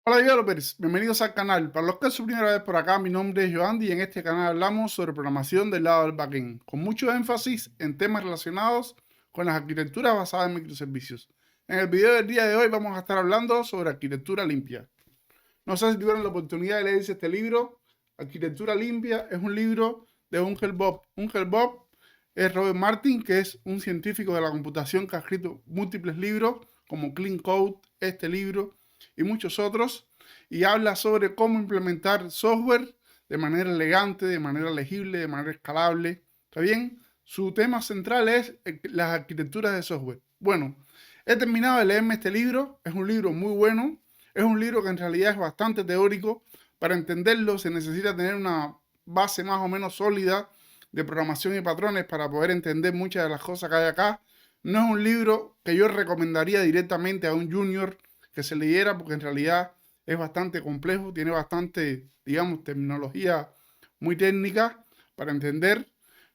Hola developers, bienvenidos al canal. Para los que es su primera vez por acá, mi nombre es Joandy y en este canal hablamos sobre programación del lado del backend, con mucho énfasis en temas relacionados con las arquitecturas basadas en microservicios. En el video del día de hoy vamos a estar hablando sobre arquitectura limpia. No sé si tuvieron la oportunidad de leerse este libro. Arquitectura limpia es un libro de Uncle Bob. Uncle Bob es Robert Martin, que es un científico de la computación que ha escrito múltiples libros como Clean Code, este libro y muchos otros, y habla sobre cómo implementar software de manera elegante, de manera legible, de manera escalable. ¿Está bien? Su tema central es las arquitecturas de software. Bueno, he terminado de leerme este libro, es un libro muy bueno, es un libro que en realidad es bastante teórico. Para entenderlo se necesita tener una base más o menos sólida de programación y patrones para poder entender muchas de las cosas que hay acá. No es un libro que yo recomendaría directamente a un junior que se leyera porque en realidad es bastante complejo, tiene bastante, digamos, terminología muy técnica para entender,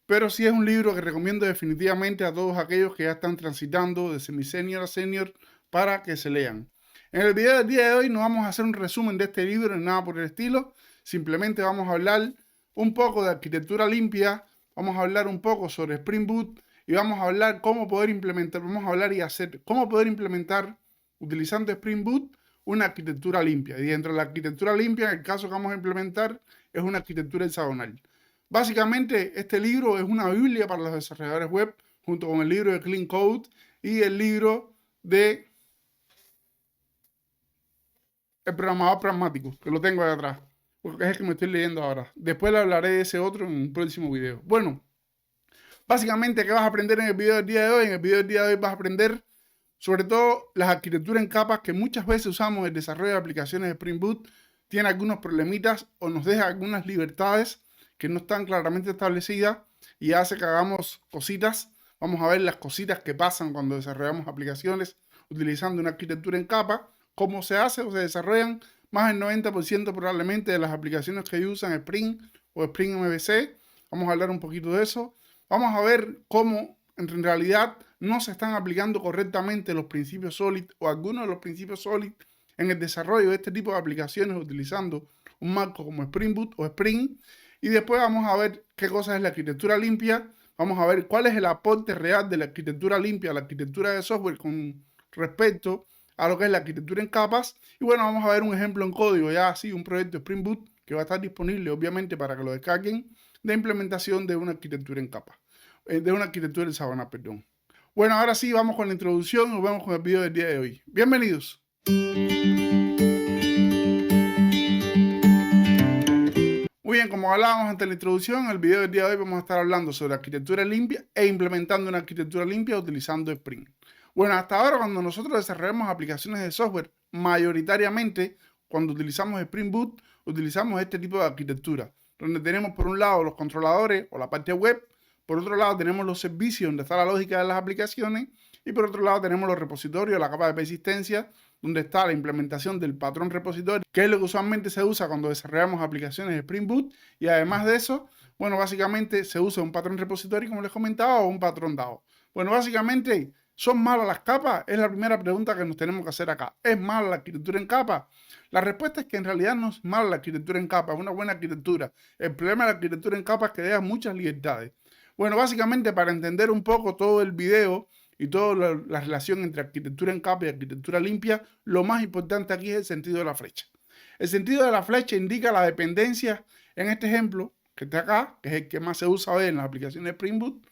pero sí es un libro que recomiendo definitivamente a todos aquellos que ya están transitando de semi-senior a senior para que se lean. En el video del día de hoy no vamos a hacer un resumen de este libro ni nada por el estilo, simplemente vamos a hablar un poco de arquitectura limpia, vamos a hablar un poco sobre Spring Boot y vamos a hablar cómo poder implementar, vamos a hablar y hacer, cómo poder implementar utilizando Spring Boot una arquitectura limpia. Y dentro de la arquitectura limpia, en el caso que vamos a implementar, es una arquitectura hexagonal. Básicamente, este libro es una biblia para los desarrolladores web, junto con el libro de Clean Code y el libro de El programador pragmático, que lo tengo ahí atrás, porque es el que me estoy leyendo ahora. Después le hablaré de ese otro en un próximo video. Bueno, básicamente, ¿qué vas a aprender en el video del día de hoy? En el video del día de hoy vas a aprender sobre todo las arquitecturas en capas que muchas veces usamos en el desarrollo de aplicaciones de Spring Boot. Tiene algunos problemitas o nos deja algunas libertades que no están claramente establecidas y hace que hagamos cositas. Vamos a ver las cositas que pasan cuando desarrollamos aplicaciones utilizando una arquitectura en capa, cómo se hace o se desarrollan. Más del 90% probablemente de las aplicaciones que usan Spring o Spring MVC. Vamos a hablar un poquito de eso. Vamos a ver cómo en realidad no se están aplicando correctamente los principios SOLID o algunos de los principios SOLID en el desarrollo de este tipo de aplicaciones utilizando un marco como Spring Boot o Spring. Y después vamos a ver qué cosa es la arquitectura limpia. Vamos a ver cuál es el aporte real de la arquitectura limpia a la arquitectura de software con respecto a lo que es la arquitectura en capas. Y bueno, vamos a ver un ejemplo en código, ya así, un proyecto Spring Boot que va a estar disponible obviamente para que lo descarguen, de implementación de una arquitectura en capas, de una arquitectura en sábana, perdón. Bueno, ahora sí, vamos con la introducción y nos vemos con el video del día de hoy. Bienvenidos. Muy bien, como hablábamos ante la introducción, en el video del día de hoy vamos a estar hablando sobre arquitectura limpia e implementando una arquitectura limpia utilizando Spring. Bueno, hasta ahora cuando nosotros desarrollamos aplicaciones de software, mayoritariamente cuando utilizamos Spring Boot, utilizamos este tipo de arquitectura, donde tenemos por un lado los controladores o la parte web, por otro lado tenemos los servicios donde está la lógica de las aplicaciones y por otro lado tenemos los repositorios, la capa de persistencia, donde está la implementación del patrón repositorio, que es lo que usualmente se usa cuando desarrollamos aplicaciones de Spring Boot. Y además de eso, bueno, básicamente se usa un patrón repositorio, como les comentaba, o un patrón DAO. Bueno, básicamente, ¿son malas las capas? Es la primera pregunta que nos tenemos que hacer acá. ¿Es mala la arquitectura en capa? La respuesta es que en realidad no es mala la arquitectura en capa, es una buena arquitectura. El problema de la arquitectura en capa es que deja muchas libertades. Bueno, básicamente para entender un poco todo el video y toda la relación entre arquitectura en capa y arquitectura limpia, lo más importante aquí es el sentido de la flecha. El sentido de la flecha indica la dependencia, en este ejemplo, que está acá, que es el que más se usa hoy en las aplicaciones de Spring Boot.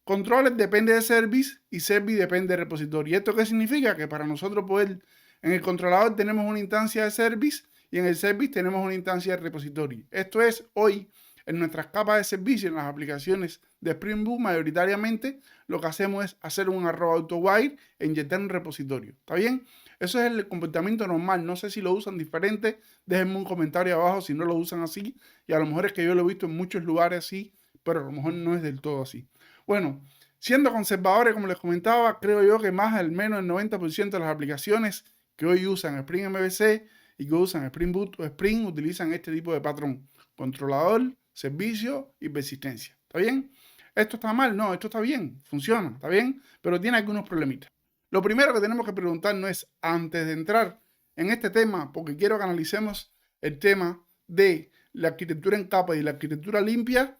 Controller depende de service y service depende de repositorio. ¿Y esto qué significa? Que para nosotros poder, en el controlador tenemos una instancia de service y en el service tenemos una instancia de repositorio. Esto es hoy en nuestras capas de servicio, en las aplicaciones de Spring Boot, mayoritariamente lo que hacemos es hacer un @autowire e inyectar un repositorio. ¿Está bien? Eso es el comportamiento normal. No sé si lo usan diferente. Déjenme un comentario abajo si no lo usan así. Y a lo mejor es que yo lo he visto en muchos lugares así, pero a lo mejor no es del todo así. Bueno, siendo conservadores, como les comentaba, creo yo que más al menos el 90% de las aplicaciones que hoy usan Spring MVC y que usan Spring Boot o Spring utilizan este tipo de patrón: controlador, servicio y persistencia. ¿Está bien? ¿Esto está mal? No, esto está bien, funciona, ¿está bien? Pero tiene algunos problemitas. Lo primero que tenemos que preguntarnos es, antes de entrar en este tema porque quiero que analicemos el tema de la arquitectura en capa y la arquitectura limpia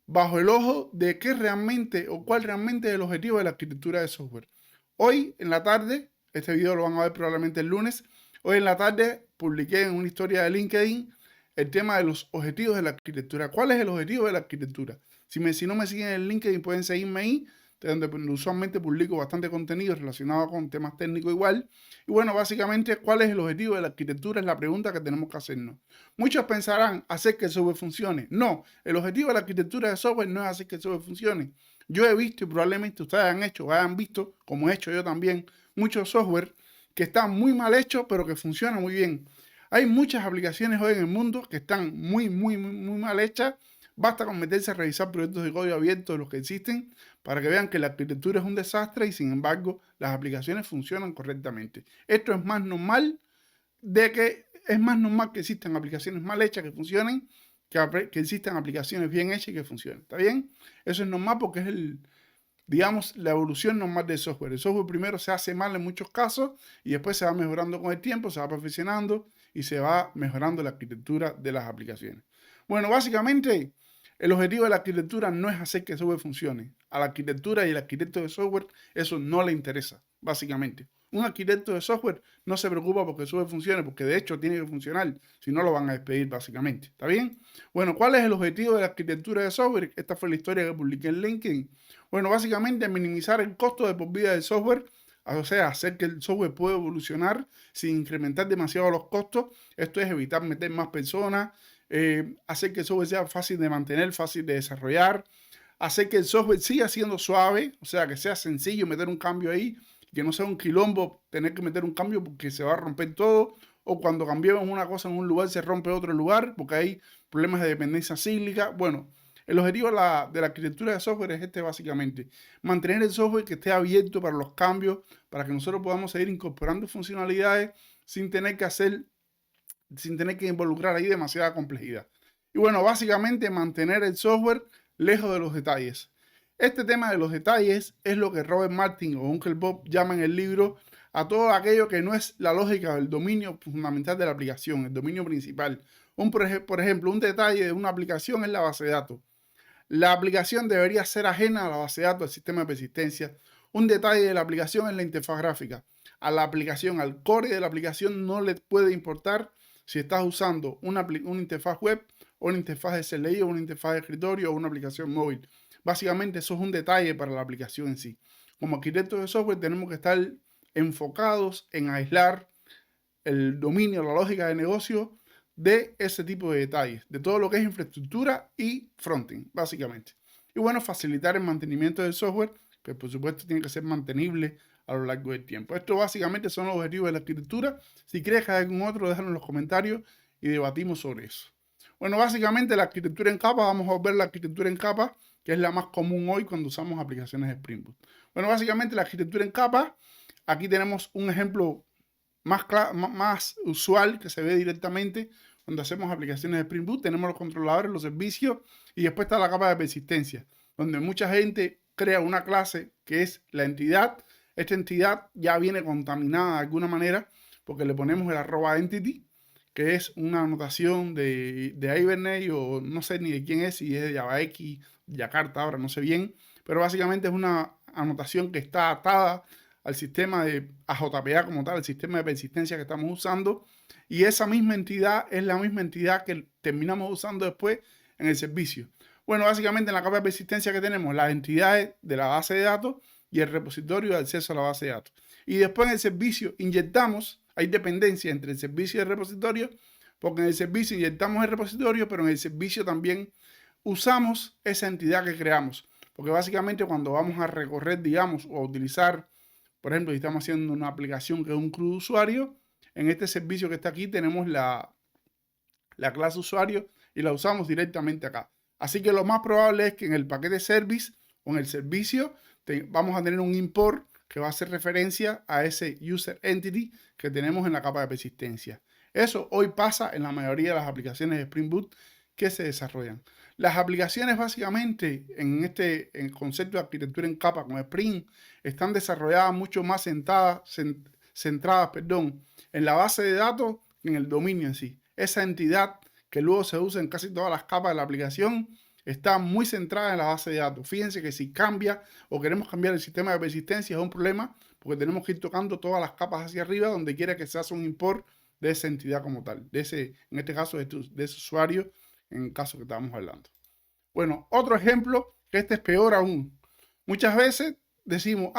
bajo el ojo de qué realmente o cuál realmente es el objetivo de la arquitectura de software. Hoy en la tarde, este video lo van a ver probablemente el lunes, hoy en la tarde publiqué en una historia de LinkedIn el tema de los objetivos de la arquitectura. ¿Cuál es el objetivo de la arquitectura? Si no me siguen en LinkedIn pueden seguirme ahí, donde usualmente publico bastante contenido relacionado con temas técnicos igual. Y bueno, básicamente, ¿cuál es el objetivo de la arquitectura? Es la pregunta que tenemos que hacernos. Muchos pensarán hacer que el software funcione. No, el objetivo de la arquitectura de software no es hacer que el software funcione. Yo he visto y probablemente ustedes han hecho o hayan visto, como he hecho yo también, muchos software que están muy mal hechos, pero que funcionan muy bien. Hay muchas aplicaciones hoy en el mundo que están muy mal hechas. Basta con meterse a revisar proyectos de código abierto de los que existen para que vean que la arquitectura es un desastre y sin embargo las aplicaciones funcionan correctamente. Esto es más normal que existan aplicaciones mal hechas que funcionen que existan aplicaciones bien hechas y que funcionen. ¿Está bien? Eso es normal porque es digamos, la evolución normal del software. El software primero se hace mal en muchos casos y después se va mejorando con el tiempo, se va perfeccionando y se va mejorando la arquitectura de las aplicaciones. Bueno, básicamente el objetivo de la arquitectura no es hacer que el software funcione. A la arquitectura y el arquitecto de software eso no le interesa, básicamente. Un arquitecto de software no se preocupa porque el software funcione, porque de hecho tiene que funcionar, si no lo van a despedir básicamente. ¿Está bien? Bueno, ¿cuál es el objetivo de la arquitectura de software? Esta fue la historia que publiqué en LinkedIn. Bueno, básicamente minimizar el costo de por vida del software, o sea, hacer que el software pueda evolucionar sin incrementar demasiado los costos. Esto es evitar meter más personas, hacer que el software sea fácil de mantener, fácil de desarrollar, hacer que el software siga siendo suave, o sea, que sea sencillo meter un cambio ahí, que no sea un quilombo tener que meter un cambio porque se va a romper todo, o cuando cambiemos una cosa en un lugar se rompe otro lugar porque hay problemas de dependencia cíclica. Bueno, el objetivo de la arquitectura de software es este básicamente, mantener el software que esté abierto para los cambios, para que nosotros podamos seguir incorporando funcionalidades sin tener que involucrar ahí demasiada complejidad. Y bueno, básicamente mantener el software lejos de los detalles. Este tema de los detalles es lo que Robert Martin o Uncle Bob llama en el libro a todo aquello que no es la lógica del dominio fundamental de la aplicación, el dominio principal. Por ejemplo, un detalle de una aplicación es la base de datos. La aplicación debería ser ajena a la base de datos del sistema de persistencia. Un detalle de la aplicación es la interfaz gráfica. A la aplicación, al core de la aplicación no le puede importar si estás usando una interfaz web o una interfaz de CLI o una interfaz de escritorio o una aplicación móvil. Básicamente eso es un detalle para la aplicación en sí. Como arquitectos de software tenemos que estar enfocados en aislar el dominio, la lógica de negocio de ese tipo de detalles, de todo lo que es infraestructura y frontend, básicamente. Y bueno, facilitar el mantenimiento del software, que por supuesto tiene que ser mantenible a lo largo del tiempo. Esto básicamente son los objetivos de la arquitectura. Si crees que hay algún otro, déjalo en los comentarios y debatimos sobre eso. Bueno, básicamente la arquitectura en capa, vamos a ver la arquitectura en capa, que es la más común hoy cuando usamos aplicaciones de Spring Boot. Bueno, básicamente la arquitectura en capa, aquí tenemos un ejemplo más usual que se ve directamente cuando hacemos aplicaciones de Spring Boot. Tenemos los controladores, los servicios y después está la capa de persistencia, donde mucha gente crea una clase que es la entidad. Esta entidad ya viene contaminada de alguna manera porque le ponemos el @entity, que es una anotación de Hibernate o no sé ni de quién es, si es de JavaX, Jakarta, ahora no sé bien, pero básicamente es una anotación que está atada al sistema de JPA como tal, el sistema de persistencia que estamos usando, y esa misma entidad es la misma entidad que terminamos usando después en el servicio. Bueno, básicamente en la capa de persistencia que tenemos las entidades de la base de datos y el repositorio de acceso a la base de datos. Y después en el servicio inyectamos, hay dependencia entre el servicio y el repositorio, porque en el servicio inyectamos el repositorio, pero en el servicio también usamos esa entidad que creamos. Porque básicamente cuando vamos a recorrer, digamos, o a utilizar, por ejemplo, si estamos haciendo una aplicación que es un CRUD usuario, en este servicio que está aquí tenemos la clase usuario y la usamos directamente acá. Así que lo más probable es que en el paquete service o en el servicio vamos a tener un import que va a hacer referencia a ese user entity que tenemos en la capa de persistencia. Eso hoy pasa en la mayoría de las aplicaciones de Spring Boot que se desarrollan. Las aplicaciones básicamente en el concepto de arquitectura en capa con Spring están desarrolladas mucho más centradas, perdón, en la base de datos que en el dominio en sí. Esa entidad que luego se usa en casi todas las capas de la aplicación está muy centrada en la base de datos. Fíjense que si cambia o queremos cambiar el sistema de persistencia es un problema porque tenemos que ir tocando todas las capas hacia arriba donde quiera que se haga un import de esa entidad como tal, de ese, en este caso de ese usuario, en el caso que estábamos hablando. Bueno, otro ejemplo, que este es peor aún. Muchas veces decimos,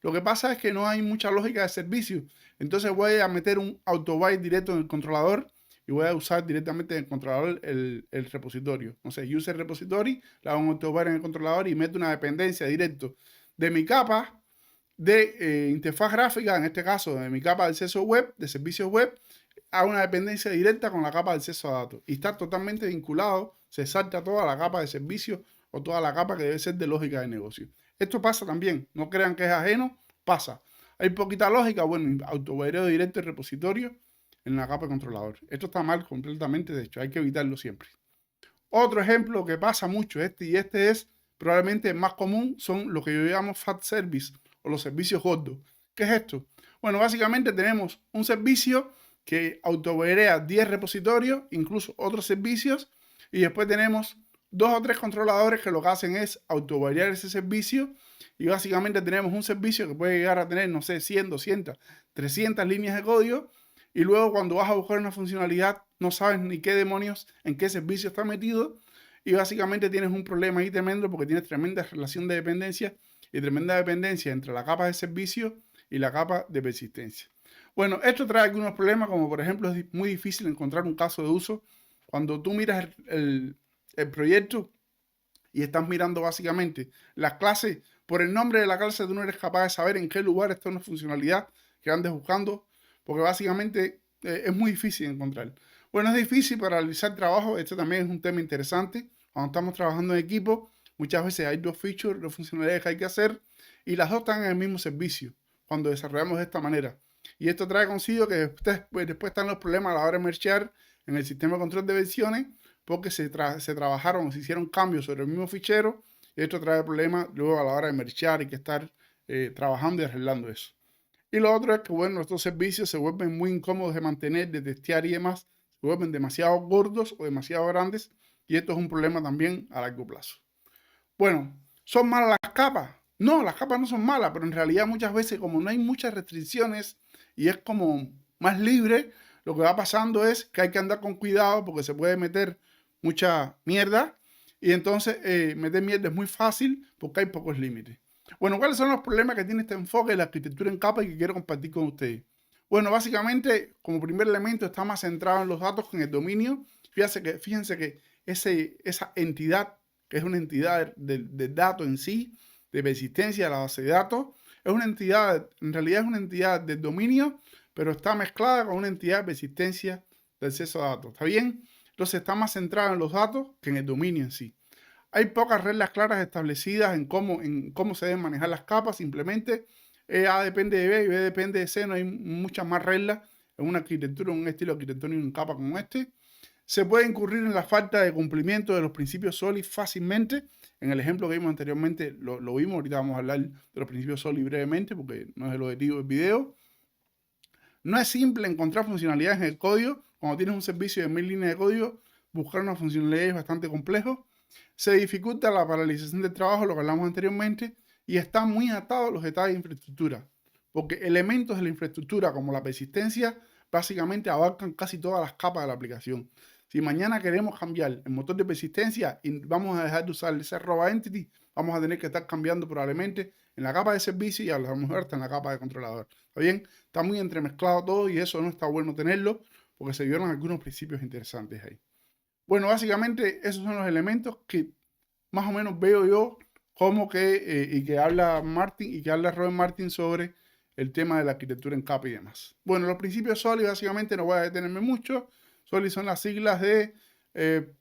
lo que pasa es que no hay mucha lógica de servicio, entonces voy a meter un autobyte directo en el controlador y voy a usar directamente en el controlador el repositorio. No sé, user repository, le hago un autobyte en el controlador y meto una dependencia directo de mi capa de interfaz gráfica, en este caso de mi capa de acceso web, de servicios web, a una dependencia directa con la capa de acceso a datos y está totalmente vinculado, se salta toda la capa de servicio o toda la capa que debe ser de lógica de negocio. Esto pasa también, no crean que es ajeno, pasa. Hay poquita lógica, bueno, autovereo directo el repositorio en la capa de controlador. Esto está mal completamente, de hecho, hay que evitarlo siempre. Otro ejemplo que pasa mucho, este es probablemente el más común, son lo que yo llamo fat service o los servicios gordos. ¿Qué es esto? Bueno, básicamente tenemos un servicio que autoverea 10 repositorios, incluso otros servicios, y después tenemos 2 o 3 controladores que lo que hacen es autoverear ese servicio, y básicamente tenemos un servicio que puede llegar a tener, no sé, 100, 200, 300 líneas de código, y luego cuando vas a buscar una funcionalidad no sabes ni qué demonios, en qué servicio está metido, y básicamente tienes un problema ahí tremendo porque tienes tremenda relación de dependencia y tremenda dependencia entre la capa de servicio y la capa de persistencia. Bueno, esto trae algunos problemas, como por ejemplo es muy difícil encontrar un caso de uso. Cuando tú miras el proyecto y estás mirando básicamente las clases, por el nombre de la clase tú no eres capaz de saber en qué lugar está una funcionalidad que andes buscando, porque básicamente es muy difícil encontrar. Bueno, es difícil para realizar trabajo, esto también es un tema interesante. Cuando estamos trabajando en equipo, muchas veces hay 2 features, 2 funcionalidades que hay que hacer, y las 2 están en el mismo servicio, cuando desarrollamos de esta manera. Y esto trae consigo que después están los problemas a la hora de mergear en el sistema de control de versiones, porque se trabajaron, se hicieron cambios sobre el mismo fichero, y esto trae problemas luego a la hora de mergear y que estar trabajando y arreglando eso. Y lo otro es que, bueno, estos servicios se vuelven muy incómodos de mantener, de testear y demás, se vuelven demasiado gordos o demasiado grandes, y esto es un problema también a largo plazo. Bueno, ¿son malas las capas? No, las capas no son malas, pero en realidad muchas veces como no hay muchas restricciones y es como más libre, lo que va pasando es que hay que andar con cuidado porque se puede meter mucha mierda y entonces meter mierda es muy fácil porque hay pocos límites. Bueno, ¿cuáles son los problemas que tiene este enfoque de la arquitectura en capa y que quiero compartir con ustedes? Bueno, básicamente, como primer elemento, está más centrado en los datos que en el dominio. Fíjense que esa entidad, que es una entidad del dato en sí, de persistencia de la base de datos, es una entidad, en realidad es una entidad del dominio, pero está mezclada con una entidad de persistencia de acceso a datos. ¿Está bien? Entonces está más centrado en los datos que en el dominio en sí. Hay pocas reglas claras establecidas en cómo se deben manejar las capas, simplemente A depende de B y B depende de C, no hay muchas más reglas en una arquitectura, en un estilo arquitectónico en capa como este. Se puede incurrir en la falta de cumplimiento de los principios SOLID fácilmente. En el ejemplo que vimos anteriormente lo vimos, ahorita vamos a hablar de los principios SOLID brevemente porque no es el objetivo del video. No es simple encontrar funcionalidades en el código. Cuando tienes un servicio de 1000 líneas de código, buscar una funcionalidad es bastante complejo. Se dificulta la paralización del trabajo, lo que hablamos anteriormente, y está muy atado a los detalles de infraestructura, porque elementos de la infraestructura como la persistencia básicamente abarcan casi todas las capas de la aplicación. Si mañana queremos cambiar el motor de persistencia y vamos a dejar de usar ese arroba entity, vamos a tener que estar cambiando probablemente en la capa de servicio y a lo mejor hasta en la capa de controlador. ¿Está bien? Está muy entremezclado todo y eso no está bueno tenerlo porque se vieron algunos principios interesantes ahí. Bueno, básicamente esos son los elementos que más o menos veo yo como que, y que habla Martin y que habla Robert Martin sobre el tema de la arquitectura en capa y demás. Bueno, los principios SOLID básicamente no voy a detenerme mucho. SOLID son las siglas de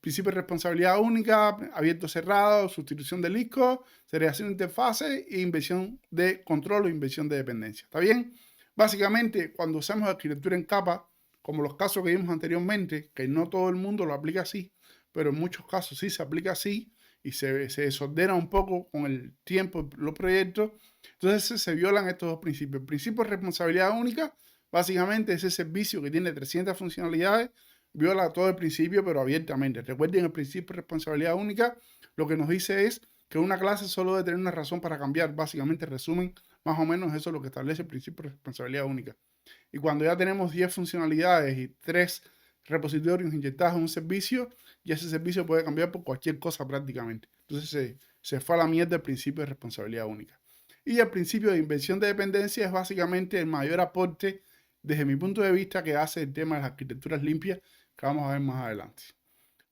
principio de responsabilidad única, abierto cerrado, sustitución de disco, segregación de interfaces e inversión de control o inversión de dependencia. ¿Está bien? Básicamente, cuando usamos arquitectura en capa, como los casos que vimos anteriormente, que no todo el mundo lo aplica así, pero en muchos casos sí se aplica así, y se desordena un poco con el tiempo los proyectos, entonces se violan estos dos principios. El principio de responsabilidad única, básicamente ese servicio que tiene 300 funcionalidades, viola todo el principio, pero abiertamente. Recuerden, el principio de responsabilidad única lo que nos dice es que una clase solo debe tener una razón para cambiar. Básicamente, resumen, más o menos eso es lo que establece el principio de responsabilidad única. Y cuando ya tenemos 10 funcionalidades y 3 repositorios inyectados en un servicio, y ese servicio puede cambiar por cualquier cosa prácticamente. Entonces se fue a la mierda el principio de responsabilidad única. Y el principio de inversión de dependencia es básicamente el mayor aporte desde mi punto de vista que hace el tema de las arquitecturas limpias, que vamos a ver más adelante.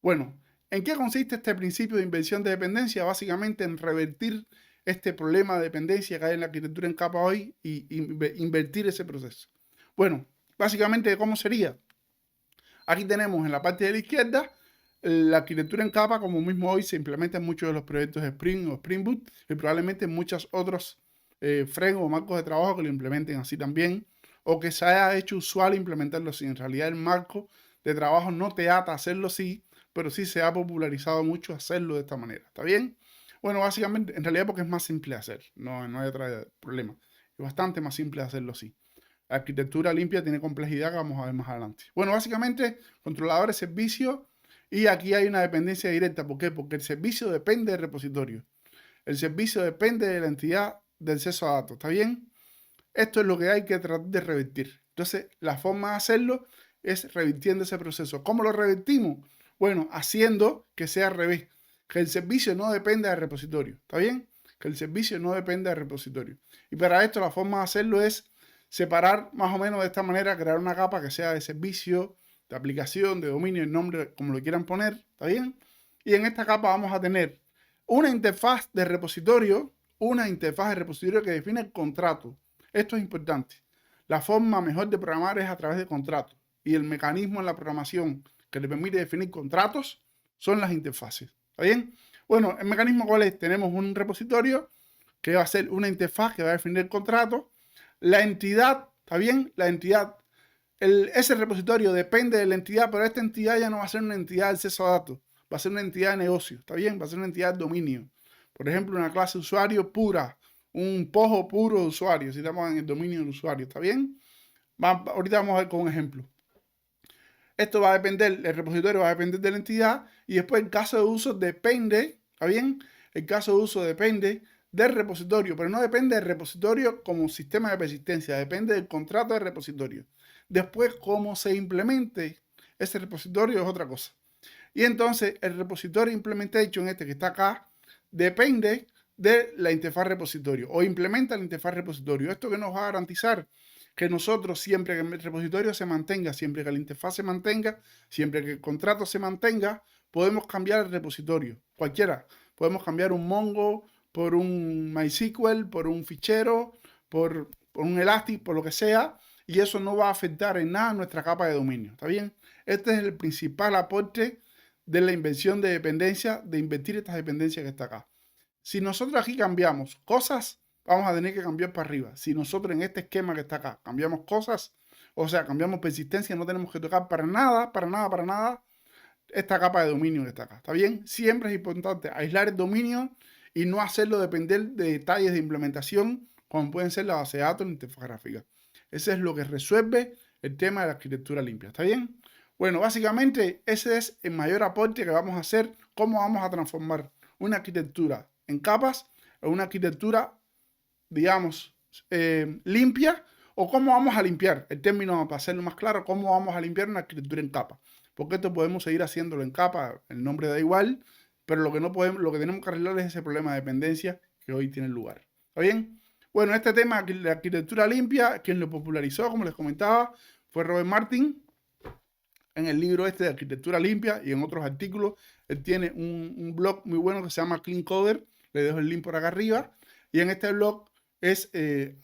Bueno, ¿en qué consiste este principio de inversión de dependencia? Básicamente en revertir este problema de dependencia que hay en la arquitectura en capa hoy y invertir ese proceso. Bueno, básicamente, ¿cómo sería? Aquí tenemos en la parte de la izquierda la arquitectura en capa, como mismo hoy se implementa en muchos de los proyectos de Spring o Spring Boot y probablemente en muchos otros frameworks o marcos de trabajo que lo implementen así también, o que se haya hecho usual implementarlo así. En realidad el marco de trabajo no te ata a hacerlo así, pero sí se ha popularizado mucho hacerlo de esta manera. ¿Está bien? Bueno, básicamente, en realidad porque es más simple de hacer, no hay otro problema. Es bastante más simple de hacerlo así. La arquitectura limpia tiene complejidad que vamos a ver más adelante. Bueno, básicamente, controladores, servicios, y aquí hay una dependencia directa. ¿Por qué? Porque el servicio depende del repositorio. El servicio depende de la entidad de acceso a datos. ¿Está bien? Esto es lo que hay que tratar de revertir. Entonces, la forma de hacerlo es revirtiendo ese proceso. ¿Cómo lo revertimos? Bueno, haciendo que sea al revés. Que el servicio no dependa del repositorio. ¿Está bien? Que el servicio no dependa del repositorio. Y para esto la forma de hacerlo es separar más o menos de esta manera, crear una capa que sea de servicio, de aplicación, de dominio, el nombre, como lo quieran poner. ¿Está bien? Y en esta capa vamos a tener una interfaz de repositorio, que define el contrato. Esto es importante. La forma mejor de programar es a través de contratos. Y el mecanismo en la programación que le permite definir contratos son las interfaces. ¿Está bien? Bueno, el mecanismo cuál es? Tenemos un repositorio que va a ser una interfaz que va a definir el contrato. La entidad, ¿está bien? La entidad, ese repositorio depende de la entidad, pero esta entidad ya no va a ser una entidad de acceso a datos. Va a ser una entidad de negocio. ¿Está bien? Va a ser una entidad de dominio. Por ejemplo, una clase de usuario pura. Un pojo puro de usuario, si estamos en el dominio del usuario, ¿está bien? Ahorita vamos a ver con un ejemplo. Esto va a depender, el repositorio va a depender de la entidad y después el caso de uso depende, ¿está bien? El caso de uso depende del repositorio, pero no depende del repositorio como sistema de persistencia, depende del contrato de repositorio. Después, cómo se implemente ese repositorio es otra cosa. Y entonces, el repositorio implementation, este que está acá, depende de la interfaz repositorio o implementa la interfaz repositorio. ¿Esto que nos va a garantizar? Que nosotros, siempre que el repositorio se mantenga, siempre que la interfaz se mantenga, siempre que el contrato se mantenga, podemos cambiar el repositorio, cualquiera. Podemos cambiar un Mongo por un MySQL, por un fichero, por un Elastic, por lo que sea, y eso no va a afectar en nada nuestra capa de dominio. ¿Está bien? Este es el principal aporte de la inversión de dependencia, de invertir estas dependencias que está acá. Si nosotros aquí cambiamos cosas, vamos a tener que cambiar para arriba. Si nosotros en este esquema que está acá cambiamos cosas, o sea, cambiamos persistencia, no tenemos que tocar para nada esta capa de dominio que está acá. ¿Está bien? Siempre es importante aislar el dominio y no hacerlo depender de detalles de implementación, como pueden ser la base de datos y la interfaz gráfica. Ese es lo que resuelve el tema de la arquitectura limpia. ¿Está bien? Bueno, básicamente ese es el mayor aporte que vamos a hacer. ¿Cómo vamos a transformar una arquitectura en capas en una arquitectura, digamos, limpia? ¿O cómo vamos a limpiar? El término, para hacerlo más claro, ¿cómo vamos a limpiar una arquitectura en capa? Porque esto podemos seguir haciéndolo en capa, el nombre da igual, pero lo que no podemos, lo que tenemos que arreglar es ese problema de dependencia que hoy tiene lugar. ¿Está bien? Bueno, este tema de arquitectura limpia, quien lo popularizó, como les comentaba, fue Robert Martin. En el libro este de arquitectura limpia y en otros artículos, él tiene un blog muy bueno que se llama Clean Coder. Le dejo el link por acá arriba. Y en este blog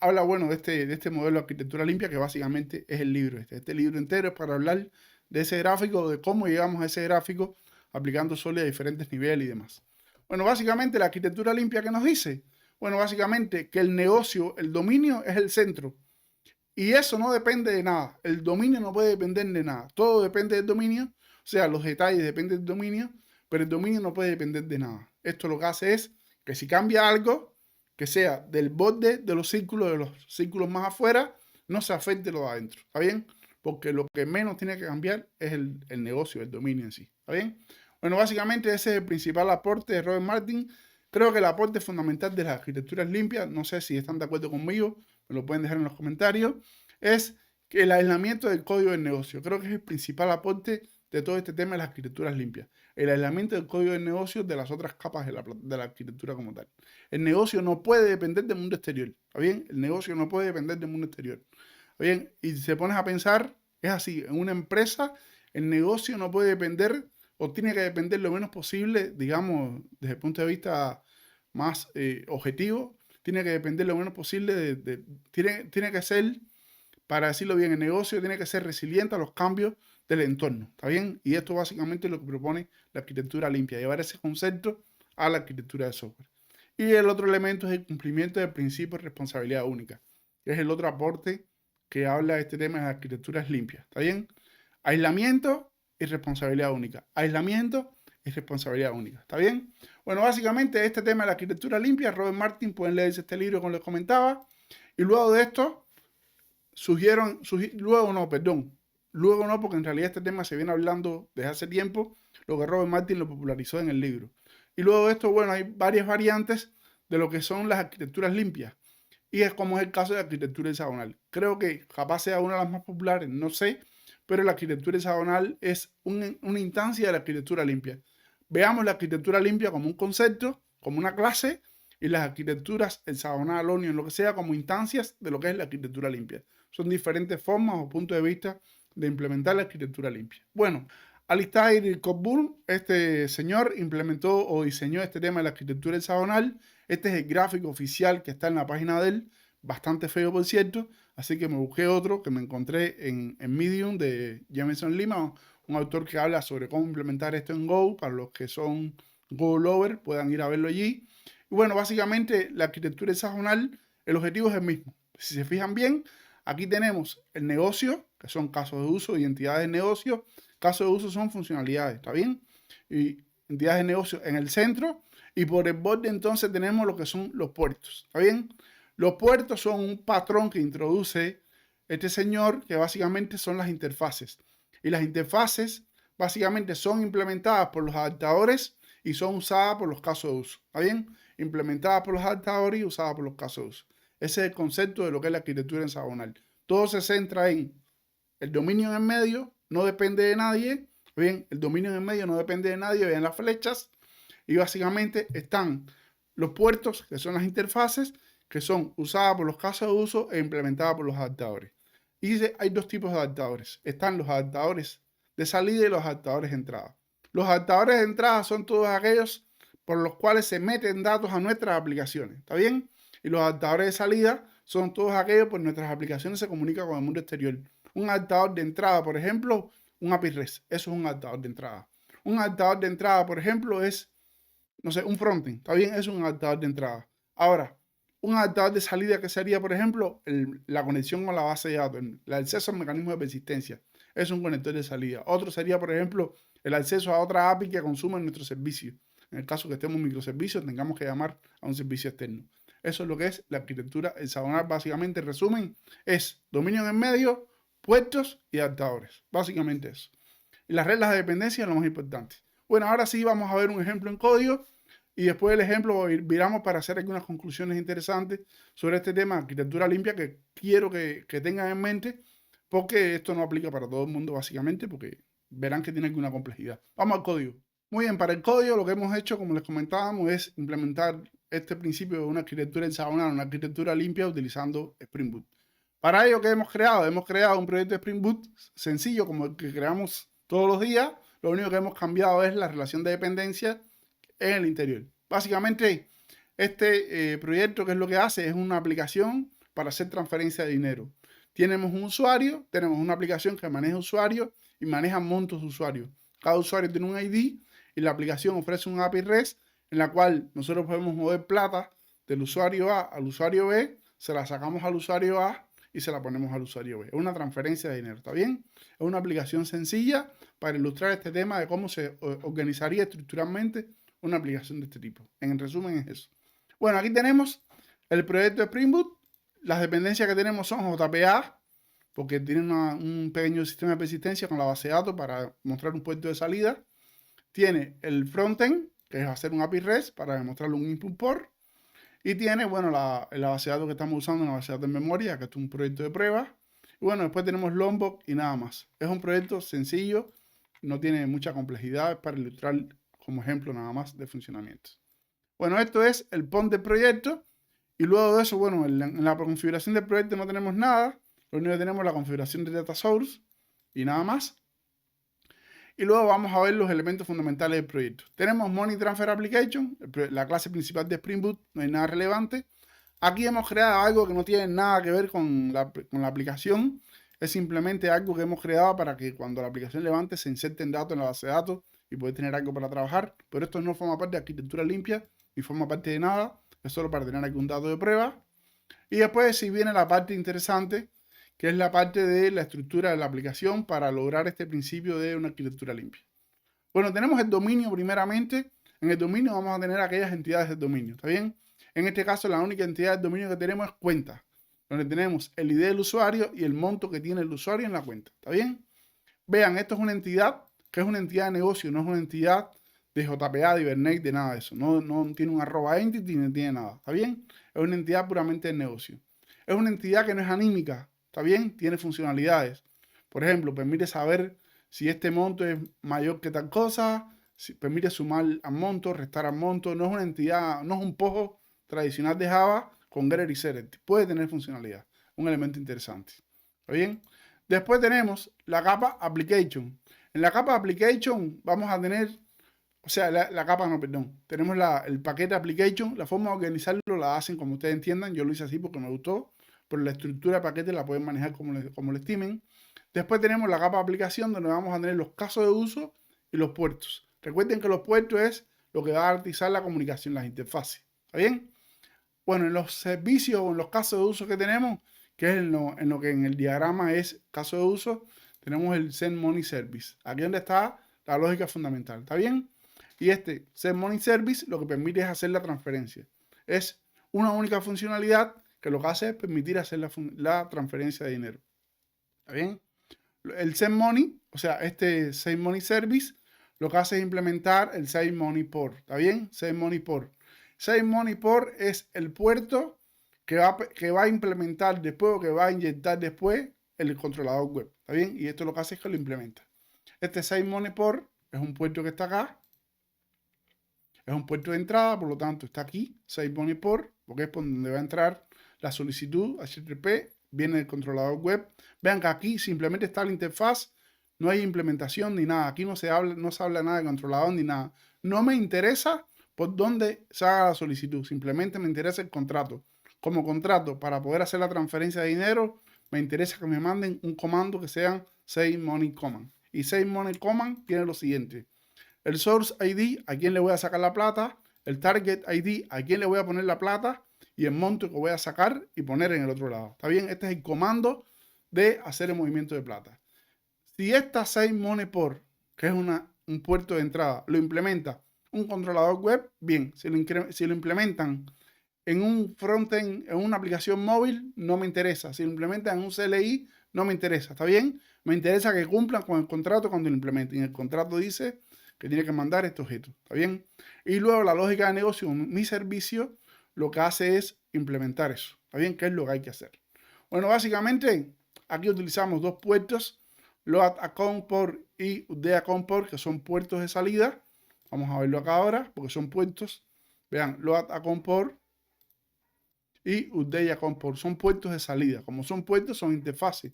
habla, bueno, de este modelo de arquitectura limpia, que básicamente es el libro este. Este libro entero es para hablar de ese gráfico, de cómo llegamos a ese gráfico aplicando Solid a diferentes niveles y demás. Bueno, básicamente la arquitectura limpia, ¿qué nos dice? Bueno, básicamente que el negocio, el dominio es el centro. Y eso no depende de nada. El dominio no puede depender de nada. Todo depende del dominio. O sea, los detalles dependen del dominio, pero el dominio no puede depender de nada. Esto lo que hace es que si cambia algo, que sea del borde de los círculos más afuera, no se afecte lo de adentro, ¿está bien? Porque lo que menos tiene que cambiar es el negocio, el dominio en sí, ¿está bien? Bueno, básicamente ese es el principal aporte de Robert Martin. Creo que el aporte fundamental de las arquitecturas limpias, no sé si están de acuerdo conmigo, me lo pueden dejar en los comentarios, es que el aislamiento del código del negocio. Creo que es el principal aporte de todo este tema de las arquitecturas limpias. El aislamiento del código del negocio de las otras capas de la arquitectura como tal. El negocio no puede depender del mundo exterior, ¿está bien? El negocio no puede depender del mundo exterior, ¿está bien? Y si te pones a pensar, es así, en una empresa el negocio no puede depender o tiene que depender lo menos posible, digamos, desde el punto de vista más objetivo, tiene que depender lo menos posible tiene que ser, para decirlo bien, el negocio tiene que ser resiliente a los cambios del entorno, ¿está bien? Y esto básicamente es lo que propone la arquitectura limpia, llevar ese concepto a la arquitectura de software. Y el otro elemento es el cumplimiento del principio de responsabilidad única, que es el otro aporte que habla de este tema de las arquitecturas limpias, ¿está bien? Aislamiento y responsabilidad única. Aislamiento y responsabilidad única, ¿está bien? Bueno, básicamente este tema de la arquitectura limpia, Robert Martin, pueden leerse este libro como les comentaba, y luego de esto luego no, porque en realidad este tema se viene hablando desde hace tiempo, lo que Robert Martin lo popularizó en el libro. Y luego de esto, bueno, hay varias variantes de lo que son las arquitecturas limpias. Y es como es el caso de la arquitectura hexagonal. Creo que capaz sea una de las más populares, no sé, pero la arquitectura hexagonal es una instancia de la arquitectura limpia. Veamos la arquitectura limpia como un concepto, como una clase, y las arquitecturas hexagonal, onion, lo que sea, como instancias de lo que es la arquitectura limpia. Son diferentes formas o puntos de vista de implementar la arquitectura limpia. Bueno, Alistair Cockburn, este señor, implementó o diseñó este tema de la arquitectura hexagonal. Este es el gráfico oficial que está en la página de él, bastante feo por cierto, así que me busqué otro que me encontré en Medium de Jameson Lima, un autor que habla sobre cómo implementar esto en Go, para los que son Go lovers puedan ir a verlo allí. Y bueno, básicamente la arquitectura hexagonal, el objetivo es el mismo. Si se fijan bien, aquí tenemos el negocio, que son casos de uso, identidades de negocio. Casos de uso son funcionalidades, ¿está bien? Y entidades de negocio en el centro. Y por el borde entonces tenemos lo que son los puertos, ¿está bien? Los puertos son un patrón que introduce este señor, que básicamente son las interfaces. Y las interfaces básicamente son implementadas por los adaptadores y son usadas por los casos de uso, ¿está bien? Implementadas por los adaptadores y usadas por los casos de uso. Ese es el concepto de lo que es la arquitectura hexagonal. Todo se centra en el dominio en el medio, no depende de nadie. Bien, el dominio en el medio no depende de nadie. Vean las flechas. Y básicamente están los puertos, que son las interfaces, que son usadas por los casos de uso e implementadas por los adaptadores. Y dice, hay dos tipos de adaptadores. Están los adaptadores de salida y los adaptadores de entrada. Los adaptadores de entrada son todos aquellos por los cuales se meten datos a nuestras aplicaciones. ¿Está bien? Y los adaptadores de salida son todos aquellos por nuestras aplicaciones se comunican con el mundo exterior. Un adaptador de entrada, por ejemplo, un API REST. Eso es un adaptador de entrada. Un adaptador de entrada, por ejemplo, es, no sé, un frontend. ¿Está bien? Es un adaptador de entrada. Ahora, un adaptador de salida que sería, por ejemplo, la conexión con la base de datos, el acceso al mecanismo de persistencia. Es un conector de salida. Otro sería, por ejemplo, el acceso a otra API que consume nuestro servicio. En el caso que estemos en microservicios, tengamos que llamar a un servicio externo. Eso es lo que es la arquitectura hexagonal. Básicamente, en resumen, es dominio en el medio, puertos y adaptadores. Básicamente eso. Y las reglas de dependencia es lo más importante. Bueno, ahora sí vamos a ver un ejemplo en código y después del ejemplo viramos para hacer algunas conclusiones interesantes sobre este tema de arquitectura limpia que quiero que tengan en mente, porque esto no aplica para todo el mundo básicamente, porque verán que tiene alguna complejidad. Vamos al código. Muy bien, para el código lo que hemos hecho, como les comentábamos, es implementar este principio de una arquitectura hexagonal, una arquitectura limpia utilizando Spring Boot. Para ello, ¿qué hemos creado? Hemos creado un proyecto de Spring Boot sencillo, como el que creamos todos los días. Lo único que hemos cambiado es la relación de dependencia en el interior. Básicamente, este proyecto, ¿qué es lo que hace? Es una aplicación para hacer transferencia de dinero. Tenemos un usuario, tenemos una aplicación que maneja usuarios y maneja montos de usuarios. Cada usuario tiene un ID y la aplicación ofrece un API REST en la cual nosotros podemos mover plata del usuario A al usuario B, se la sacamos al usuario A y se la ponemos al usuario B. Es una transferencia de dinero, ¿está bien? Es una aplicación sencilla para ilustrar este tema de cómo se organizaría estructuralmente una aplicación de este tipo. En resumen es eso. Bueno, aquí tenemos el proyecto de Spring Boot. Las dependencias que tenemos son JPA, porque tiene un pequeño sistema de persistencia con la base de datos para mostrar un puerto de salida. Tiene el frontend, que es hacer un API REST para demostrarle un input port. Y tiene, bueno, la base de datos que estamos usando, una base de datos en memoria, que es un proyecto de prueba. Y bueno, después tenemos Lombok y nada más. Es un proyecto sencillo, no tiene mucha complejidad, para ilustrar como ejemplo nada más de funcionamiento. Bueno, esto es el POM del proyecto. Y luego de eso, bueno, en la configuración del proyecto no tenemos nada. Lo único que tenemos es la configuración de data source y nada más. Y luego vamos a ver los elementos fundamentales del proyecto. Tenemos Money Transfer Application, la clase principal de Spring Boot, no hay nada relevante. Aquí hemos creado algo que no tiene nada que ver con la aplicación. Es simplemente algo que hemos creado para que cuando la aplicación levante se inserten datos en la base de datos y poder tener algo para trabajar. Pero esto no forma parte de arquitectura limpia ni forma parte de nada. Es solo para tener algún dato de prueba. Y después si viene la parte interesante, que es la parte de la estructura de la aplicación para lograr este principio de una arquitectura limpia. Bueno, tenemos el dominio primeramente. En el dominio vamos a tener aquellas entidades del dominio, ¿está bien? En este caso la única entidad del dominio que tenemos es cuenta, donde tenemos el ID del usuario y el monto que tiene el usuario en la cuenta, ¿está bien? Vean, esto es una entidad que es una entidad de negocio, no es una entidad de JPA, de Hibernate, de nada de eso. No tiene un @entity, ni tiene nada, ¿está bien? Es una entidad puramente de negocio. Es una entidad que no es anímica, ¿está bien? Tiene funcionalidades. Por ejemplo, permite saber si este monto es mayor que tal cosa, permite sumar al monto, restar al monto. No es una entidad, no es un POJO tradicional de Java con getter y setter. Puede tener funcionalidad, un elemento interesante. ¿Está bien? Después tenemos la capa Application. En la capa Application vamos a tener, o sea, la capa no, perdón. Tenemos el paquete Application. La forma de organizarlo la hacen como ustedes entiendan. Yo lo hice así porque me gustó. Pero la estructura de paquete la pueden manejar como lo estimen. Después tenemos la capa de aplicación donde vamos a tener los casos de uso y los puertos. Recuerden que los puertos es lo que va a garantizar la comunicación, las interfaces. ¿Está bien? Bueno, en los servicios o en los casos de uso que tenemos, que es en lo que en el diagrama es caso de uso, tenemos el Send Money Service. Aquí donde está la lógica fundamental. ¿Está bien? Y este Send Money Service lo que permite es hacer la transferencia. Es una única funcionalidad que lo que hace es permitir hacer la transferencia de dinero. ¿Está bien? El Send Money, o sea, este Send Money Service, lo que hace es implementar el Send Money Port. ¿Está bien? Send Money Port. Send Money Port es el puerto que va a implementar después o que va a inyectar después el controlador web. ¿Está bien? Y esto lo que hace es que lo implementa. Este Send Money Port es un puerto que está acá. Es un puerto de entrada, por lo tanto está aquí, Send Money Port, porque es por donde va a entrar la solicitud HTTP, viene el controlador web. Vean que aquí simplemente está la interfaz, no hay implementación ni nada. Aquí no se habla nada de controlador ni nada. No me interesa por dónde se haga la solicitud, simplemente me interesa el contrato. Como contrato, para poder hacer la transferencia de dinero, me interesa que me manden un comando que sea Send Money Command. Y Send Money Command tiene lo siguiente: el Source ID, a quién le voy a sacar la plata; el Target ID, a quién le voy a poner la plata; y el monto que voy a sacar y poner en el otro lado. ¿Está bien? Este es el comando de hacer el movimiento de plata. Si esta Send Money Port, que es un puerto de entrada, lo implementa un controlador web, bien. Si lo implementan en un frontend, en una aplicación móvil, no me interesa. Si lo implementan en un CLI, no me interesa. ¿Está bien? Me interesa que cumplan con el contrato cuando lo implementen. El contrato dice que tiene que mandar este objeto. ¿Está bien? Y luego la lógica de negocio, mi servicio, lo que hace es implementar eso. ¿Está bien? ¿Qué es lo que hay que hacer? Bueno, básicamente aquí utilizamos dos puertos, Load Account Port y UD Account Port, que son puertos de salida. Vamos a verlo acá ahora, porque son puertos. Vean, Load Account Port y UD Account Port son puertos de salida. Como son puertos, son interfaces.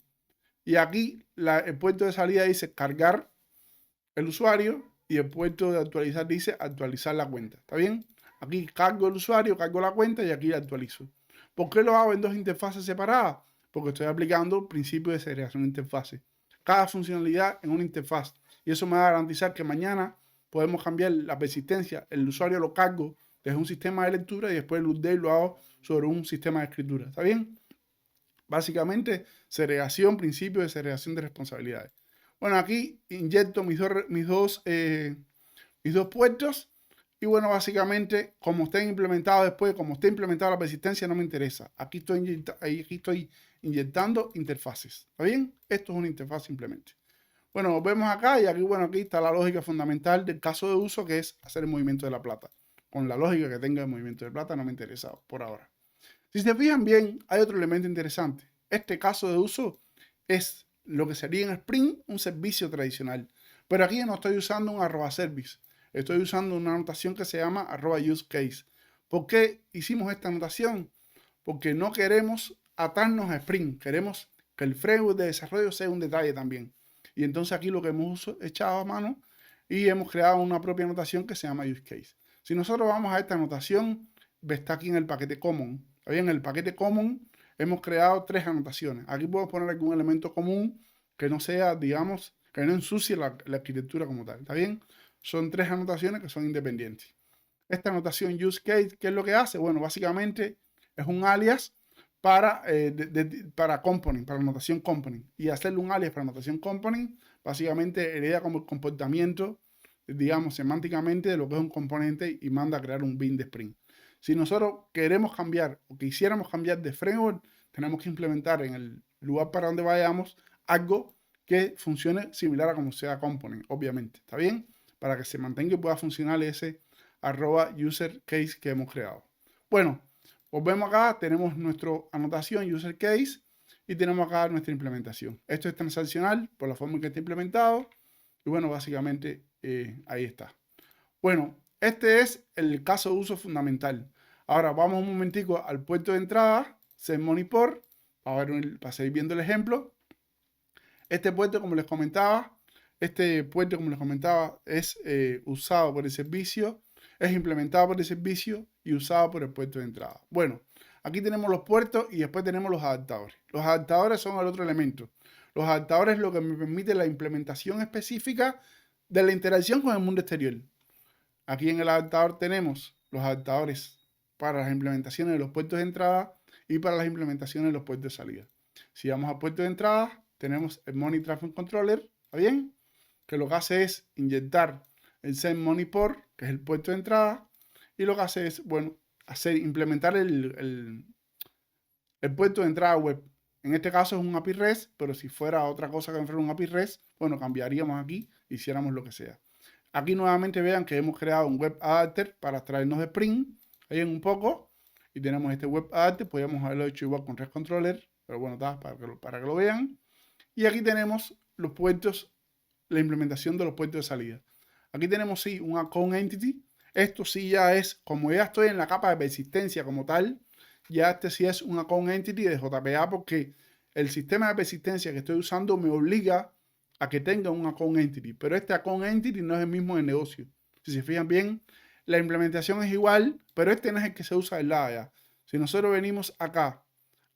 Y aquí el puerto de salida dice cargar el usuario y el puerto de actualizar dice actualizar la cuenta. ¿Está bien? Aquí cargo el usuario, cargo la cuenta y aquí la actualizo. ¿Por qué lo hago en dos interfaces separadas? Porque estoy aplicando el principio de segregación de interfaces. Cada funcionalidad en una interfaz. Y eso me va a garantizar que mañana podemos cambiar la persistencia. El usuario lo cargo desde un sistema de lectura y después el update lo hago sobre un sistema de escritura. ¿Está bien? Básicamente, segregación, principio de segregación de responsabilidades. Bueno, aquí inyecto mis dos puertos. Y bueno, básicamente, como estén implementados después, como esté implementada la persistencia, no me interesa. Aquí estoy inyectando interfaces. ¿Está bien? Esto es una interfaz simplemente. Bueno, vemos acá y aquí, bueno, aquí está la lógica fundamental del caso de uso, que es hacer el movimiento de la plata. Con la lógica que tenga el movimiento de plata no me interesa por ahora. Si se fijan bien, hay otro elemento interesante. Este caso de uso es lo que sería en Spring un servicio tradicional. Pero aquí no estoy usando un @service. Estoy usando una anotación que se llama @useCase. ¿Por qué hicimos esta anotación? Porque no queremos atarnos a Spring. Queremos que el framework de desarrollo sea un detalle también. Y entonces aquí lo que hemos echado a mano y hemos creado una propia anotación que se llama useCase. Si nosotros vamos a esta anotación, está aquí en el paquete common. En el paquete common hemos creado 3 anotaciones. Aquí puedo poner algún elemento común que no sea, digamos, que no ensucie la arquitectura como tal. ¿Está bien? Son 3 anotaciones que son independientes. Esta anotación useCase, ¿qué es lo que hace? Bueno, básicamente es un alias para component, para anotación component. Y hacerle un alias para anotación component, básicamente hereda como el comportamiento, digamos, semánticamente de lo que es un componente y manda a crear un bin de Spring. Si nosotros queremos cambiar o quisiéramos cambiar de framework, tenemos que implementar en el lugar para donde vayamos algo que funcione similar a como sea component, obviamente. ¿Está bien? Para que se mantenga y pueda funcionar ese @userCase que hemos creado. Bueno, volvemos acá, tenemos nuestra anotación userCase y tenemos acá nuestra implementación. Esto es transaccional por la forma en que está implementado y bueno, básicamente ahí está. Bueno, este es el caso de uso fundamental. Ahora vamos un momentico al puerto de entrada, setMoneyPort, para seguir viendo el ejemplo. Este puerto, como les comentaba, es usado por el servicio, es implementado por el servicio y usado por el puerto de entrada. Bueno, aquí tenemos los puertos y después tenemos los adaptadores. Los adaptadores son el otro elemento. Los adaptadores es lo que me permite la implementación específica de la interacción con el mundo exterior. Aquí en el adaptador tenemos los adaptadores para las implementaciones de los puertos de entrada y para las implementaciones de los puertos de salida. Si vamos a puerto de entrada, tenemos el Money Transfer Controller, ¿está bien? Que lo que hace es inyectar el setMoneyPort, que es el puerto de entrada, y lo que hace es, bueno, implementar el puerto de entrada web. En este caso es un API REST, pero si fuera otra cosa que no fuera un API REST, bueno, cambiaríamos aquí, hiciéramos lo que sea. Aquí nuevamente vean que hemos creado un web adapter para traernos de Spring, ahí en un poco, y tenemos este web adapter, podríamos haberlo hecho igual con REST Controller, pero bueno, está, para que lo vean. Y aquí tenemos los puertos, la implementación de los puertos de salida. Aquí tenemos sí un account entity. Esto sí ya es, como ya estoy en la capa de persistencia como tal, ya este sí es un account entity de JPA porque el sistema de persistencia que estoy usando me obliga a que tenga un account entity. Pero este account entity no es el mismo de negocio. Si se fijan bien, la implementación es igual, pero este no es el que se usa en la AYA. Si nosotros venimos acá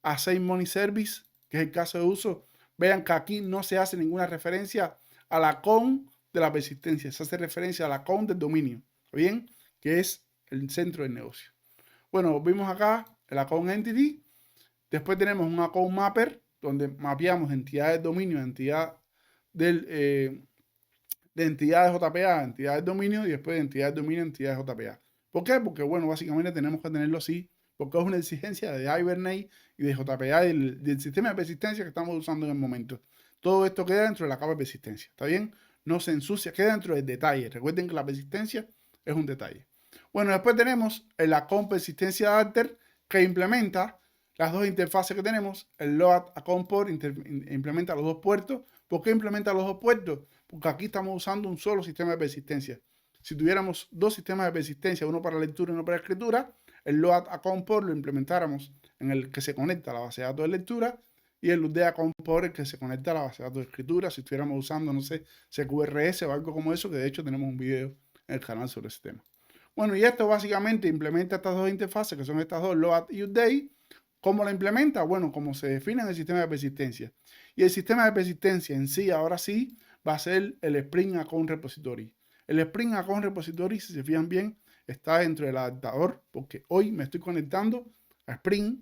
a SafeMoney Service, que es el caso de uso, vean que aquí no se hace ninguna referencia a la account de la persistencia, se hace referencia a la account del dominio, ¿bien? Que es el centro del negocio. Bueno, vimos acá el account entity, después tenemos un account mapper, donde mapeamos entidades de dominio, de entidades JPA, entidades de dominio, y después de entidades de dominio, entidades JPA. ¿Por qué? Porque, bueno, básicamente tenemos que tenerlo así, porque es una exigencia de Hibernate y de JPA del sistema de persistencia que estamos usando en el momento. Todo esto queda dentro de la capa de persistencia, ¿está bien? No se ensucia, queda dentro del detalle. Recuerden que la persistencia es un detalle. Bueno, después tenemos el account persistencia adapter que implementa las dos interfaces que tenemos. El load account port implementa los dos puertos. ¿Por qué implementa los dos puertos? Porque aquí estamos usando un solo sistema de persistencia. Si tuviéramos dos sistemas de persistencia, uno para lectura y uno para escritura, el load account port lo implementáramos en el que se conecta a la base de datos de lectura y el load account port el que se conecta a la base de datos de escritura. Si estuviéramos usando, no sé, CQRS o algo como eso, que de hecho tenemos un video en el canal sobre ese tema. Bueno, y esto básicamente implementa estas dos interfaces, que son estas dos, load y update. ¿Cómo la implementa? Bueno, como se define en el sistema de persistencia. Y el sistema de persistencia en sí, ahora sí, va a ser el Spring Account Repository. El Spring Account Repository, si se fijan bien, está dentro del adaptador, porque hoy me estoy conectando a Spring,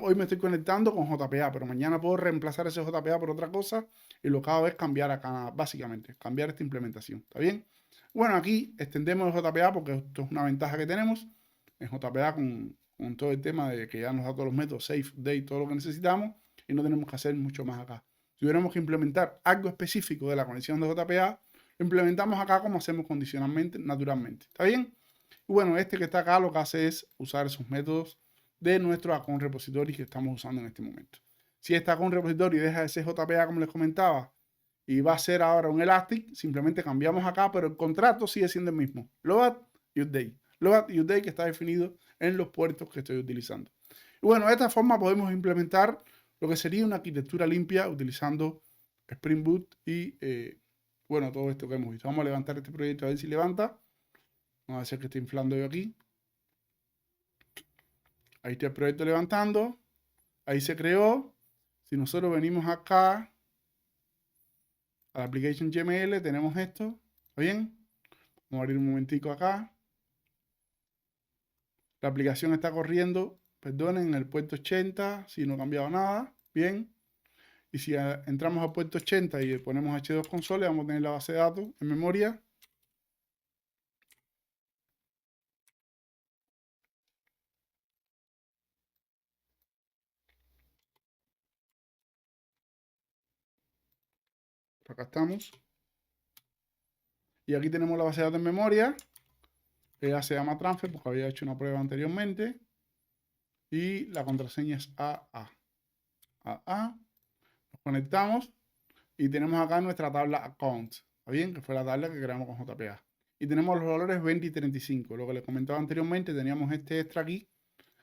hoy me estoy conectando con JPA, pero mañana puedo reemplazar ese JPA por otra cosa y lo que hago es cambiar acá, básicamente, cambiar esta implementación. ¿Está bien? Bueno, aquí extendemos el JPA porque esto es una ventaja que tenemos en JPA con todo el tema de que ya nos da todos los métodos, safe, date, todo lo que necesitamos y no tenemos que hacer mucho más acá. Si tuviéramos que implementar algo específico de la conexión de JPA, lo implementamos acá como hacemos condicionalmente, naturalmente. ¿Está bien? Y bueno, este que está acá lo que hace es usar esos métodos de nuestro account repository que estamos usando en este momento. Si este account repository deja de ser JPA como les comentaba y va a ser ahora un Elastic, simplemente cambiamos acá, pero el contrato sigue siendo el mismo. Load y update. Load y update que está definido en los puertos que estoy utilizando. Y bueno, de esta forma podemos implementar lo que sería una arquitectura limpia utilizando Spring Boot y bueno, todo esto que hemos visto. Vamos a levantar este proyecto a ver si levanta. Vamos a hacer que esté inflando yo aquí. Ahí está el proyecto levantando. Ahí se creó. Si nosotros venimos acá a la application GML, tenemos esto. ¿Está bien? Vamos a abrir un momentico acá. La aplicación está corriendo, perdonen, en el puerto 80, si no ha cambiado nada. Bien. Y si entramos al puerto 80 y ponemos H2 console, vamos a tener la base de datos en memoria. Acá estamos. Y aquí tenemos la base de datos en memoria. Ella se llama transfer porque había hecho una prueba anteriormente. Y la contraseña es AA. AA. Nos conectamos. Y tenemos acá nuestra tabla account. ¿Está bien? Que fue la tabla que creamos con JPA. Y tenemos los valores 20 y 35. Lo que les comentaba anteriormente, teníamos este extra aquí.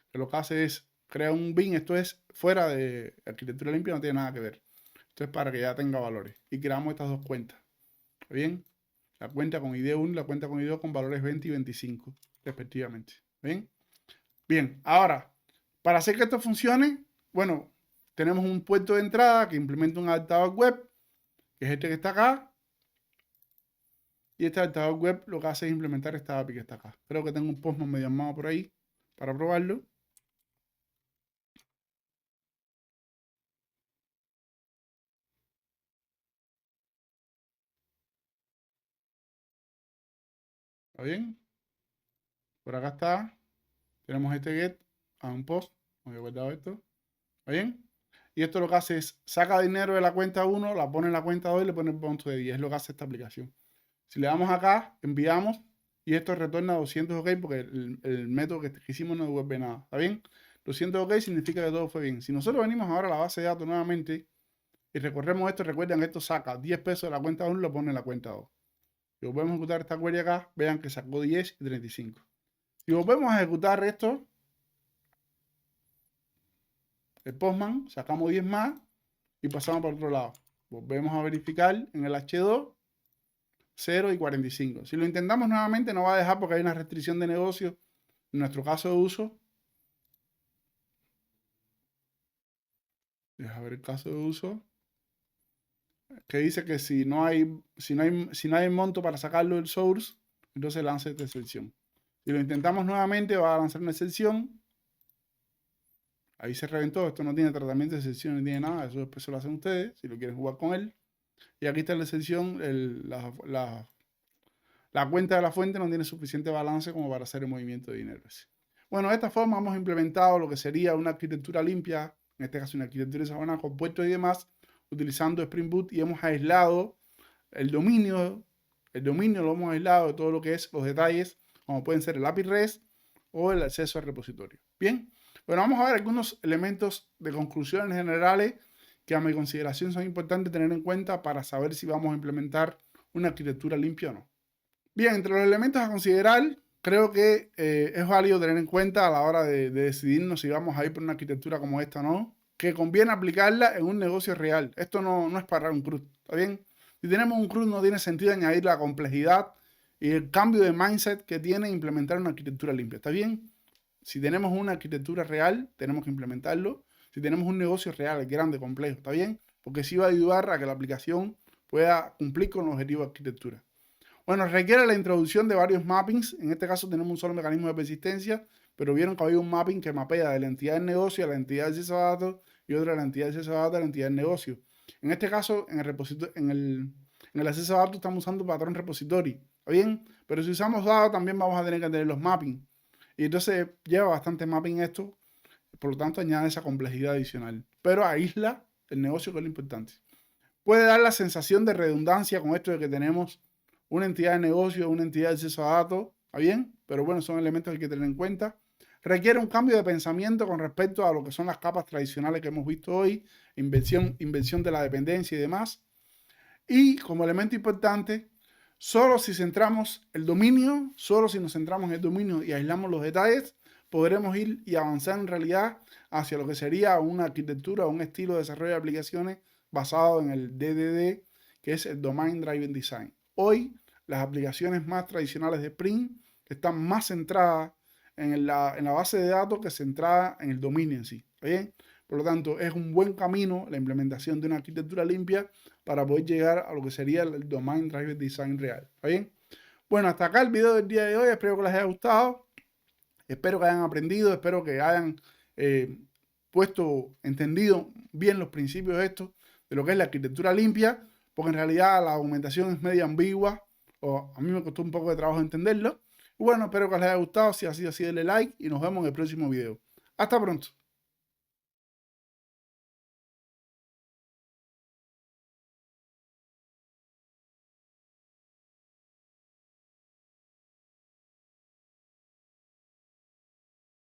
Que lo que hace es crear un bin. Esto es fuera de arquitectura limpia, no tiene nada que ver. Esto es para que ya tenga valores. Y creamos estas dos cuentas. ¿Está bien? La cuenta con ID 1 y la cuenta con ID 2 con valores 20 y 25, respectivamente. ¿Bien? Bien, ahora, para hacer que esto funcione, bueno, tenemos un puerto de entrada que implementa un adaptador web, que es este que está acá. Y este adaptador web lo que hace es implementar esta API que está acá. Creo que tengo un Postman medio armado por ahí para probarlo. ¿Está bien? Por acá está. Tenemos este get a un post. Me había guardado esto. ¿Está bien? Y esto lo que hace es saca dinero de la cuenta 1, la pone en la cuenta 2 y le pone el punto de 10. Es lo que hace esta aplicación. Si le damos acá, enviamos y esto retorna 200 OK porque el método que hicimos no devuelve nada. ¿Está bien? 200 OK significa que todo fue bien. Si nosotros venimos ahora a la base de datos nuevamente y recorremos esto, recuerden que esto saca 10 pesos de la cuenta 1 y lo pone en la cuenta 2. Si volvemos a ejecutar esta query acá, vean que sacó 10 y 35. Si volvemos a ejecutar esto, el Postman, sacamos 10 más y pasamos por otro lado. Volvemos a verificar en el H2, 0 y 45. Si lo intentamos nuevamente no va a dejar porque hay una restricción de negocio en nuestro caso de uso. Deja ver el caso de uso. Que dice que si no hay monto para sacarlo del source, entonces lanza esta excepción. Si lo intentamos nuevamente va a lanzar una excepción. Ahí se reventó. Esto no tiene tratamiento de excepción ni tiene nada. Eso después se lo hacen ustedes si lo quieren jugar con él. Y aquí está la excepción. La cuenta de la fuente no tiene suficiente balance como para hacer el movimiento de dinero. Bueno, de esta forma hemos implementado lo que sería una arquitectura limpia, en este caso una arquitectura de Sabana con puertos y demás, utilizando Spring Boot y hemos aislado el dominio lo hemos aislado de todo lo que es los detalles, como pueden ser el API REST o el acceso al repositorio. Bien, bueno, vamos a ver algunos elementos de conclusiones generales que a mi consideración son importantes tener en cuenta para saber si vamos a implementar una arquitectura limpia o no. Bien, entre los elementos a considerar, creo que es válido tener en cuenta a la hora de decidirnos si vamos a ir por una arquitectura como esta o no, que conviene aplicarla en un negocio real. Esto no es para un CRUD, ¿está bien? Si tenemos un CRUD no tiene sentido añadir la complejidad y el cambio de mindset que tiene implementar una arquitectura limpia, ¿está bien? Si tenemos una arquitectura real, tenemos que implementarlo. Si tenemos un negocio real, grande, complejo, ¿está bien? Porque sí va a ayudar a que la aplicación pueda cumplir con los objetivos de arquitectura. Bueno, requiere la introducción de varios mappings. En este caso tenemos un solo mecanismo de persistencia, pero vieron que había un mapping que mapea de la entidad del negocio a la entidad de acceso a datos y otra de la entidad de acceso a datos a la entidad del negocio. En este caso, en el acceso a datos estamos usando patrón repository, ¿está bien? Pero si usamos datos también vamos a tener que tener los mapping. Y entonces lleva bastante mapping esto, por lo tanto añade esa complejidad adicional. Pero aísla el negocio, que es lo importante. Puede dar la sensación de redundancia con esto de que tenemos una entidad de negocio, una entidad de acceso a datos, ¿está bien? Pero bueno, son elementos que hay que tener en cuenta. Requiere un cambio de pensamiento con respecto a lo que son las capas tradicionales que hemos visto hoy, invención de la dependencia y demás. Y como elemento importante, solo si centramos el dominio, solo si nos centramos en el dominio y aislamos los detalles, podremos ir y avanzar en realidad hacia lo que sería una arquitectura o un estilo de desarrollo de aplicaciones basado en el DDD, que es el Domain Driven Design. Hoy, las aplicaciones más tradicionales de Spring están más centradas en la base de datos que centrada en el dominio en sí. ¿Bien? Por lo tanto, es un buen camino la implementación de una arquitectura limpia para poder llegar a lo que sería el Domain Driven Design real. ¿Está bien? Bueno, hasta acá el video del día de hoy. Espero que les haya gustado. Espero que hayan aprendido. Espero que hayan entendido bien los principios estos de lo que es la arquitectura limpia, porque en realidad la documentación es medio ambigua, o a mí me costó un poco de trabajo entenderlo. Y bueno, espero que les haya gustado. Si ha sido así, denle like y nos vemos en el próximo video. Hasta pronto.